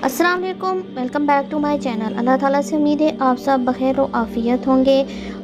अस्सलाम वालेकुम, welcome back to my channel. Allah ताला से उम्मीद है आप सब बखैर और आफियत होंगे।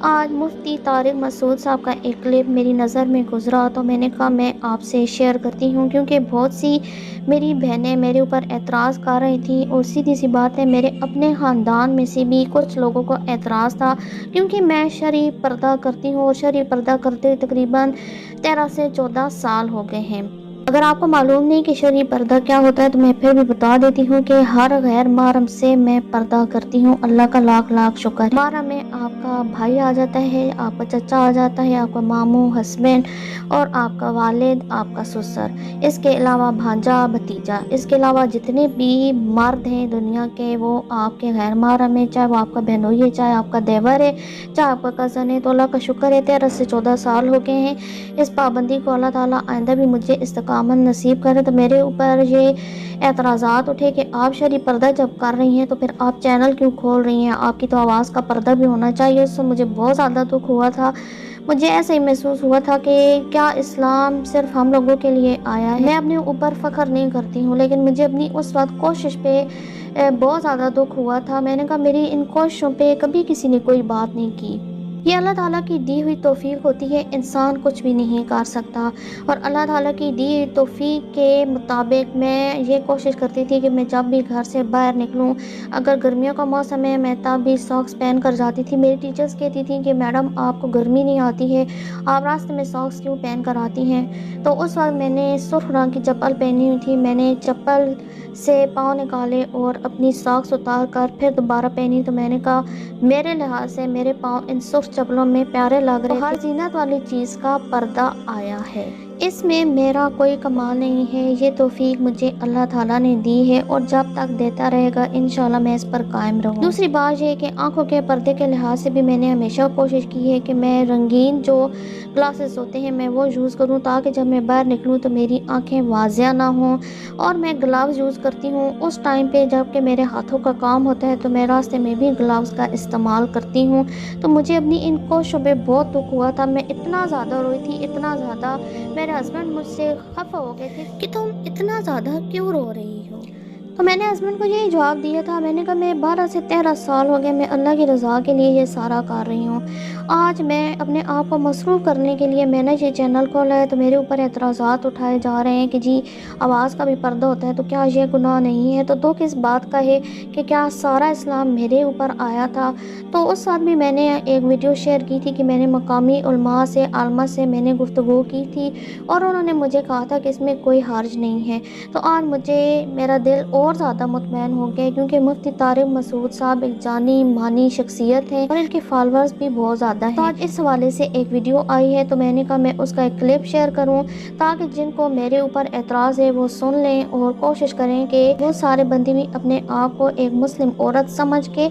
आज मुफ्ती तारिक मसूद साहब का एक क्लिप मेरी नज़र में गुजरा तो मैंने कहा मैं आपसे शेयर करती हूँ, क्योंकि बहुत सी मेरी बहनें मेरे ऊपर एतराज़ कर रही थी और सीधी सी बात है, मेरे अपने ख़ानदान में से भी कुछ लोगों को एतराज़ था, क्योंकि मैं शरई पर्दा करती हूँ और शरई पर्दा करते तकरीबन 13 से 14 साल हो गए हैं। अगर आपको मालूम नहीं कि शरई पर्दा क्या होता है तो मैं फिर भी बता देती हूँ कि हर गैर महरम से मैं पर्दा करती हूँ। अल्लाह का लाख लाख शुक्र है। महरम में आपका भाई आ जाता है, आपका चचा आ जाता है, आपका मामू, हस्बैंड और आपका वालिद, आपका ससुर, इसके अलावा भांजा, भतीजा, इसके अलावा जितने भी मर्द हैं दुनिया के वो आपके गैर महरम है, चाहे वो आपका बहनोई है, चाहे आपका देवर है, चाहे आपका कज़न है। तो अल्लाह का शुक्र है 13 से 14 साल हो गए हैं। इस पाबंदी को अल्लाह ताला आइंदा भी मुझे इस्तेकामत नसीब करे। तो मेरे ऊपर ये एतराज़ात उठे कि आप शरई पर्दा जब कर रही हैं तो फिर आप चैनल क्यों खोल रही हैं, आपकी तो आवाज़ का पर्दा भी होना चाहिए। उससे मुझे बहुत ज़्यादा दुख हुआ था। मुझे ऐसा ही महसूस हुआ था कि क्या इस्लाम सिर्फ हम लोगों के लिए आया है। मैं अपने ऊपर फ़ख्र नहीं करती हूँ, लेकिन मुझे अपनी उस वक्त कोशिश पे बहुत ज़्यादा दुख हुआ था। मैंने कहा मेरी इन कोशिशों पे कभी किसी ने कोई बात नहीं की। ये अल्लाह ताला की दी हुई तौफीक होती है, इंसान कुछ भी नहीं कर सकता। और अल्लाह ताला की दी हुई तौफीक के मुताबिक मैं ये कोशिश करती थी कि मैं जब भी घर से बाहर निकलूं, अगर गर्मियों का मौसम है मैं तब भी सॉक्स पहन कर जाती थी। मेरी टीचर्स कहती थी कि मैडम आपको गर्मी नहीं आती है, आप रास्ते में सॉक्स क्यों पहन कर आती हैं। तो उस वक्त मैंने सुर्ख रंग की चप्पल पहनी हुई थी। मैंने चप्पल से पाँव निकाले और अपनी सॉक्स उतार कर फिर दोबारा पहनी। तो मैंने कहा मेरे लिहाज से मेरे पाँव इन सुर्ख चप्पलों में प्यारे लग रहे थे। हर जीनत वाली चीज़ का पर्दा आया है, इसमें मेरा कोई कमाल नहीं है। ये तौफीक मुझे अल्लाह ताला ने दी है और जब तक देता रहेगा इंशाल्लाह मैं इस पर कायम रहूँगी। दूसरी बात यह है कि आंखों के पर्दे के लिहाज से भी मैंने हमेशा कोशिश की है कि मैं रंगीन जो ग्लासेस होते हैं मैं वो यूज़ करूँ, ताकि जब मैं बाहर निकलूँ तो मेरी आंखें वाजिया ना हों। और मैं ग्लव्स यूज़ करती हूँ उस टाइम पे जबकि मेरे हाथों का काम होता है, तो मैं रास्ते में भी ग्लव्स का इस्तेमाल करती हूँ। तो मुझे अपनी इन कोशिशों पे बहुत दुख हुआ था। मैं इतना ज़्यादा रोई थी, इतना ज़्यादा। मेरे हस्बैंड मुझसे खफा हो गए थे कि तुम इतना ज़्यादा क्यों रो रही हो। तो मैंने हस्बैंड को यही जवाब दिया था, मैंने कहा मैं 12 से 13 साल हो गए, मैं अल्लाह की रज़ा के लिए ये सारा कर रही हूँ। आज मैं अपने आप को मसरूफ़ करने के लिए मैंने ये चैनल खोला है, तो मेरे ऊपर एतराज़ात उठाए जा रहे हैं कि जी आवाज़ का भी पर्दा होता है, तो क्या ये गुनाह नहीं है। तो दुख इस बात का है कि क्या सारा इस्लाम मेरे ऊपर आया था। तो उस साथ भी मैंने एक वीडियो शेयर की थी कि मैंने मकामी उलमा से, आलमा से मैंने गुफ्तगू की थी और उन्होंने मुझे कहा था कि इसमें कोई हर्ज नहीं है। तो आज मुझे मेरा दिल और ज़्यादा मुतमैन हो गया, क्योंकि मुफ्ती तारिक मसूद साहब एक जानी मानी शख्सियत हैं और इनके फॉलोअर्स भी बहुत ज़्यादा हैं। तो आज इस हवाले से एक वीडियो आई है, तो मैंने कहा मैं उसका एक क्लिप शेयर करूं, ताकि जिनको मेरे ऊपर एतराज़ है वो सुन लें और कोशिश करें कि वो सारे बंदी भी अपने आप को एक मुस्लिम औरत समझ के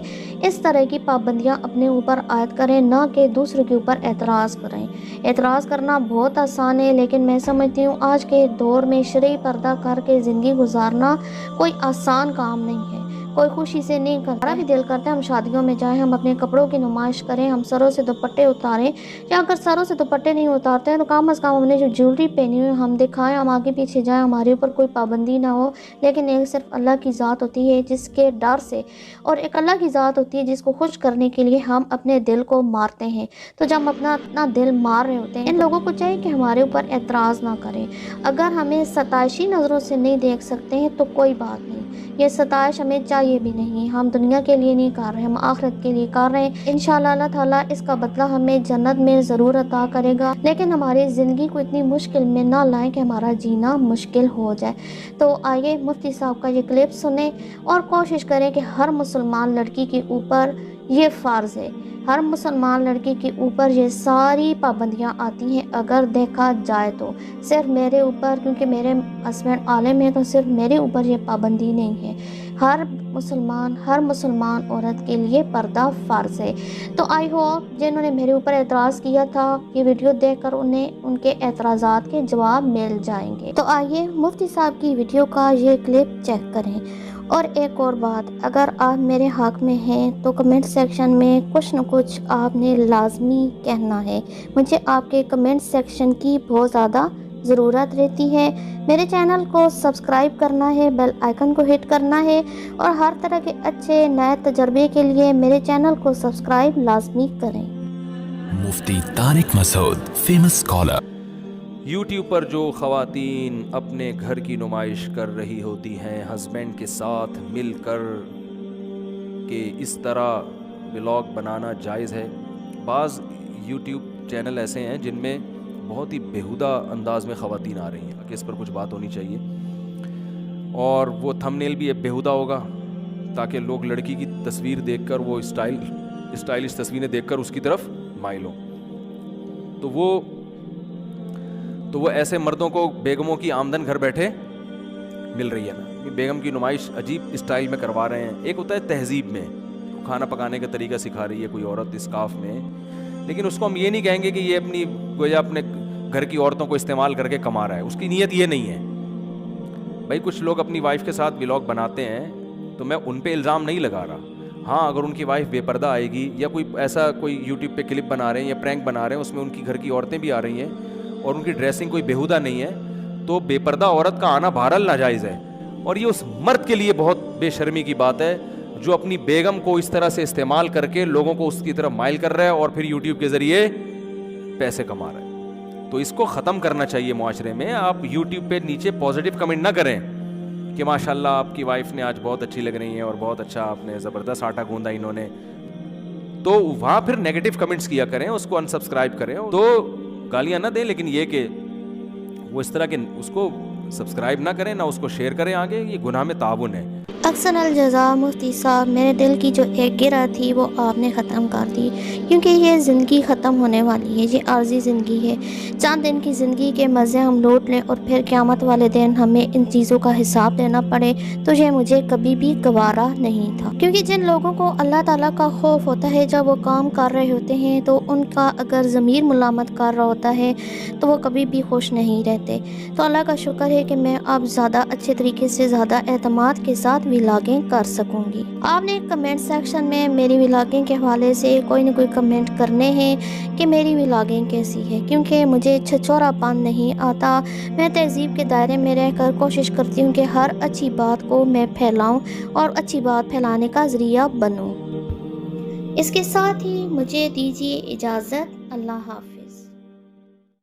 इस तरह की पाबंदियाँ अपने ऊपर आयद करें, ना कि दूसरों के ऊपर एतराज़ करें। एतराज़ करना बहुत आसान है, लेकिन मैं समझती हूँ आज के दौर में शरई पर्दा करके ज़िंदगी गुजारना कोई आसान काम नहीं है, कोई खुशी से नहीं करता। हमारा भी दिल करता है हम शादियों में जाएं, हम अपने कपड़ों की नुमाइश करें, हम सरों से दुपट्टे उतारें, या अगर सरों से दुपट्टे नहीं उतारते हैं तो कम अज़ कम हमने जो ज्वेलरी पहनी हुई हम दिखाएं, हम आगे पीछे जाएं, हमारे ऊपर कोई पाबंदी ना हो। लेकिन एक सिर्फ अल्लाह की ज़ात होती है जिसके डर से, और एक अल्लाह की ज़ात होती है जिसको खुश करने के लिए हम अपने दिल को मारते हैं। तो जब हम अपना दिल मार रहे होते हैं, इन लोगों को चाहिए कि हमारे ऊपर एतराज़ ना करें। अगर हमें सताइशी नज़रों से नहीं देख सकते हैं तो कोई बात नहीं, ये सताइश हमें चाहिए भी नहीं। हम दुनिया के लिए नहीं कर रहे, हम आखिरत के लिए कर रहे हैं। इंशाअल्लाह अल्लाह ताला इसका बदला हमें जन्नत में ज़रूर अता करेगा, लेकिन हमारी ज़िंदगी को इतनी मुश्किल में ना लाएं कि हमारा जीना मुश्किल हो जाए। तो आइए मुफ्ती साहब का ये क्लिप सुने और कोशिश करें कि हर मुसलमान लड़की के ऊपर ये फ़र्ज़ है, हर मुसलमान लड़की के ऊपर ये सारी पाबंदियाँ आती हैं। अगर देखा जाए तो सिर्फ मेरे ऊपर, क्योंकि मेरे हस्बैंड आलिम हैं, तो सिर्फ मेरे ऊपर ये पाबंदी नहीं है, हर मुसलमान औरत के लिए पर्दा फ़र्ज़ है। तो आई होप जिन्होंने मेरे ऊपर एतराज़ किया था ये वीडियो देखकर उन्हें उनके एतराज़ात के जवाब मिल जाएंगे। तो आइए मुफ्ती साहब की वीडियो का ये क्लिप चेक करें। और एक और बात, अगर आप मेरे हक़ में हैं तो कमेंट सेक्शन में कुछ न कुछ आपने लाजमी कहना है। मुझे आपके कमेंट सेक्शन की बहुत ज़्यादा ضرورت رہتی ہے۔ میرے چینل کو سبسکرائب کرنا ہے، بیل آئیکن کو ہٹ کرنا ہے اور ہر طرح کے اچھے نئے تجربے کے لیے میرے چینل کو سبسکرائب لازمی کریں۔ مفتی طارق مسعود، فیمس اسکالر۔ یوٹیوب پر جو خواتین اپنے گھر کی نمائش کر رہی ہوتی ہیں ہسبینڈ کے ساتھ مل کر کہ اس طرح ولاگ بنانا جائز ہے۔ بعض یوٹیوب چینل ایسے ہیں جن میں بہت ہی بیہودہ انداز میں خواتین آ رہی ہیں کہ اس پر کچھ بات ہونی چاہیے، اور وہ تھمبنیل بھی بیہودہ ہوگا تاکہ لوگ لڑکی کی تصویر دیکھ کر وہ اسٹائلش تصویریں دیکھ کر اس کی طرف مائل ہوں۔ تو وہ ایسے مردوں کو بیگموں کی آمدن گھر بیٹھے مل رہی ہے نا، بیگم کی نمائش عجیب اسٹائل میں کروا رہے ہیں۔ ایک ہوتا ہے تہذیب میں کھانا پکانے کا طریقہ سکھا رہی ہے کوئی عورت اسکارف میں، لیکن اس کو ہم یہ نہیں کہیں گے کہ یہ اپنی گویا اپنے گھر کی عورتوں کو استعمال کر کے کما رہا ہے، اس کی نیت یہ نہیں ہے۔ بھائی کچھ لوگ اپنی وائف کے ساتھ ولاگ بناتے ہیں تو میں ان پہ الزام نہیں لگا رہا، ہاں اگر ان کی وائف بے پردہ آئے گی یا کوئی یوٹیوب پہ کلپ بنا رہے ہیں یا پرینک بنا رہے ہیں، اس میں ان کی گھر کی عورتیں بھی آ رہی ہیں اور ان کی ڈریسنگ کوئی بیہودہ نہیں ہے، تو بے پردہ عورت کا آنا بہرحال ناجائز ہے۔ اور یہ اس مرد کے لیے بہت بے شرمی کی بات ہے جو اپنی بیگم کو اس طرح سے استعمال کر کے لوگوں کو اس کی طرف مائل کر رہا ہے اور پھر یوٹیوب کے ذریعے پیسے کما رہا ہے۔ تو اس کو ختم کرنا چاہیے معاشرے میں۔ آپ یوٹیوب پہ نیچے پازیٹیو کمنٹ نہ کریں کہ ماشاءاللہ آپ کی وائف نے آج بہت اچھی لگ رہی ہیں اور بہت اچھا آپ نے زبردست آٹا گوندا انہوں نے، تو وہاں پھر نیگیٹو کمنٹس کیا کریں، اس کو انسبسکرائب کریں، تو گالیاں نہ دیں، لیکن یہ کہ وہ اس طرح کے اس کو سبسکرائب نہ کریں نہ اس کو شیئر کریں آگے، یہ گناہ میں تعاون ہے۔ اکثر الجزا مفتی صاحب، میرے دل کی جو ایک گرہ تھی وہ آپ نے ختم کر دی، کیونکہ یہ زندگی ختم ہونے والی ہے، یہ عارضی زندگی ہے۔ چند دن کی زندگی کے مزے ہم لوٹ لیں اور پھر قیامت والے دن ہمیں ان چیزوں کا حساب دینا پڑے تو یہ مجھے کبھی بھی گوارا نہیں تھا۔ کیونکہ جن لوگوں کو اللہ تعالیٰ کا خوف ہوتا ہے جب وہ کام کر رہے ہوتے ہیں تو ان کا اگر ضمیر ملامت کر رہا ہوتا ہے تو وہ کبھی بھی خوش نہیں رہتے۔ تو اللہ کا شکر ہے کہ میں اب زیادہ اچھے طریقے سے، زیادہ اعتماد کے ساتھ ولاگنگ کر سکوں گی۔ آپ نے کمنٹ سیکشن میں میری ولاگنگ کے حوالے سے کوئی نہ کوئی کمنٹ کرنے ہیں کہ میری ولاگنگ کیسی ہے، کیونکہ مجھے چھچورا پن نہیں آتا۔ میں تہذیب کے دائرے میں رہ کر کوشش کرتی ہوں کہ ہر اچھی بات کو میں پھیلاؤں اور اچھی بات پھیلانے کا ذریعہ بنوں۔ اس کے ساتھ ہی مجھے دیجیے اجازت۔ اللہ حافظ۔